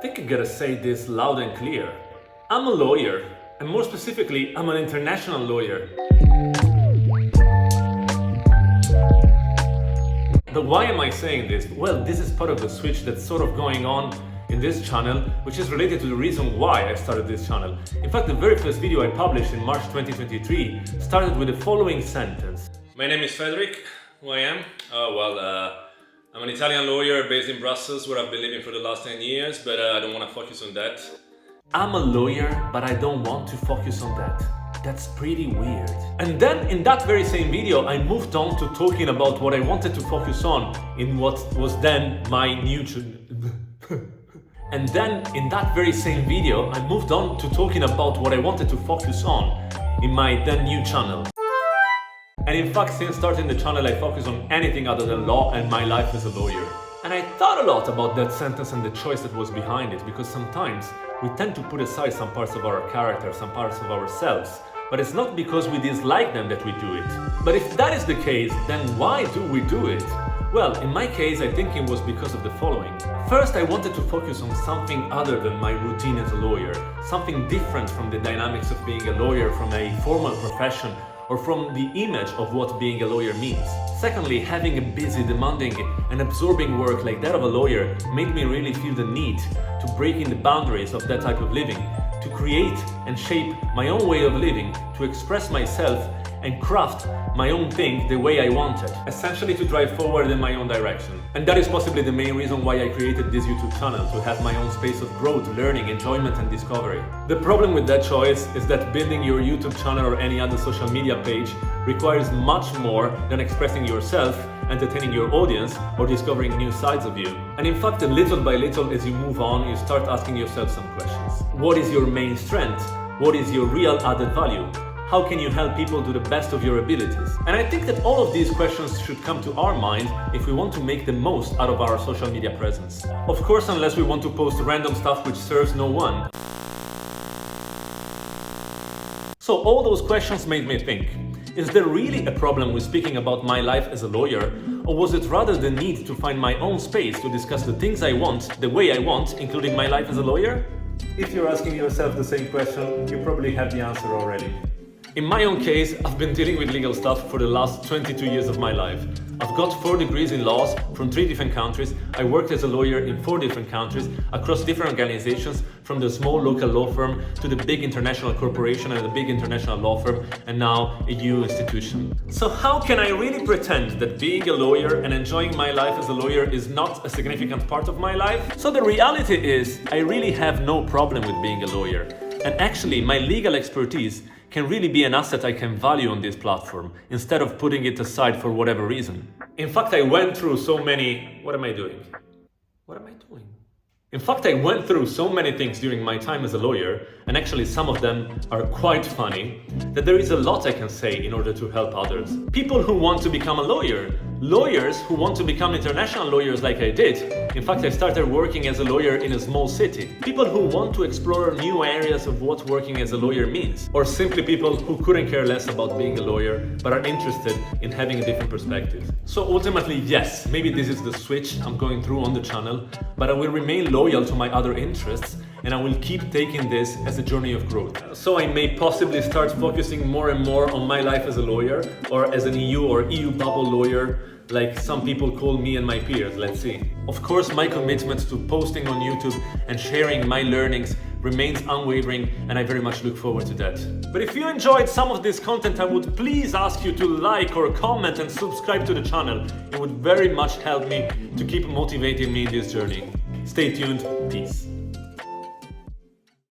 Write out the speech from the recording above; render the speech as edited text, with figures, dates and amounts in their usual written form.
think I gotta say this loud and clear. I'm a lawyer, and more specifically, I'm an international lawyer. But why am I saying this? Well, this is part of the switch that's sort of going on in this channel, which is related to the reason why I started this channel. In fact, the very first video I published in March 2023 started with the following sentence. My name is Federich. Who I am? I'm an Italian lawyer based in Brussels, where I've been living for the last 10 years, but I don't want to focus on that. I'm a lawyer, but I don't want to focus on that. That's pretty weird. And then in that very same video, I moved on to talking about what I wanted to focus on in what was then my new And then in that very same video, I moved on to talking about what I wanted to focus on in my then new channel. And in fact, since starting the channel, I focus on anything other than law and my life as a lawyer. And I thought a lot about that sentence and the choice that was behind it, because sometimes we tend to put aside some parts of our character, some parts of ourselves. But it's not because we dislike them that we do it. But if that is the case, then why do we do it? Well, in my case, I think it was because of the following. First, I wanted to focus on something other than my routine as a lawyer, something different from the dynamics of being a lawyer from a formal profession or from the image of what being a lawyer means. Secondly, having a busy, demanding and absorbing work like that of a lawyer made me really feel the need to break in the boundaries of that type of living, to create and shape my own way of living, to express myself and craft my own thing the way I wanted, essentially to drive forward in my own direction. And that is possibly the main reason why I created this YouTube channel, to have my own space of growth, learning, enjoyment and discovery. The problem with that choice is that building your YouTube channel or any other social media page requires much more than expressing yourself, entertaining your audience, or discovering new sides of you. And in fact, little by little, as you move on, you start asking yourself some questions. What is your main strength? What is your real added value? How can you help people to the best of your abilities? And I think that all of these questions should come to our mind if we want to make the most out of our social media presence. Of course, unless we want to post random stuff which serves no one. So all those questions made me think, is there really a problem with speaking about my life as a lawyer? Or was it rather the need to find my own space to discuss the things I want, the way I want, including my life as a lawyer? If you're asking yourself the same question, you probably have the answer already. In my own case, I've been dealing with legal stuff for the last 22 years of my life. I've got 4 degrees in laws from 3 different countries. I worked as a lawyer in 4 different countries, across different organizations, from the small local law firm to the big international corporation and the big international law firm, and now a EU institution. So how can I really pretend that being a lawyer and enjoying my life as a lawyer is not a significant part of my life? So the reality is, I really have no problem with being a lawyer. And actually, my legal expertise can really be an asset I can value on this platform, instead of putting it aside for whatever reason. In fact, I went through so many... What am I doing? What am I doing? In fact, I went through so many things during my time as a lawyer, and actually some of them are quite funny, that there is a lot I can say in order to help others. People who want to become a lawyer, lawyers who want to become international lawyers like I did. In fact, I started working as a lawyer in a small city. People who want to explore new areas of what working as a lawyer means. Or simply people who couldn't care less about being a lawyer, but are interested in having a different perspective. So ultimately, yes, maybe this is the switch I'm going through on the channel, but I will remain loyal to my other interests, and I will keep taking this as a journey of growth. So I may possibly start focusing more and more on my life as a lawyer, or as an EU or EU bubble lawyer, like some people call me and my peers, let's see. Of course, my commitment to posting on YouTube and sharing my learnings remains unwavering, and I very much look forward to that. But if you enjoyed some of this content, I would please ask you to like or comment and subscribe to the channel. It would very much help me to keep motivating me in this journey. Stay tuned, peace.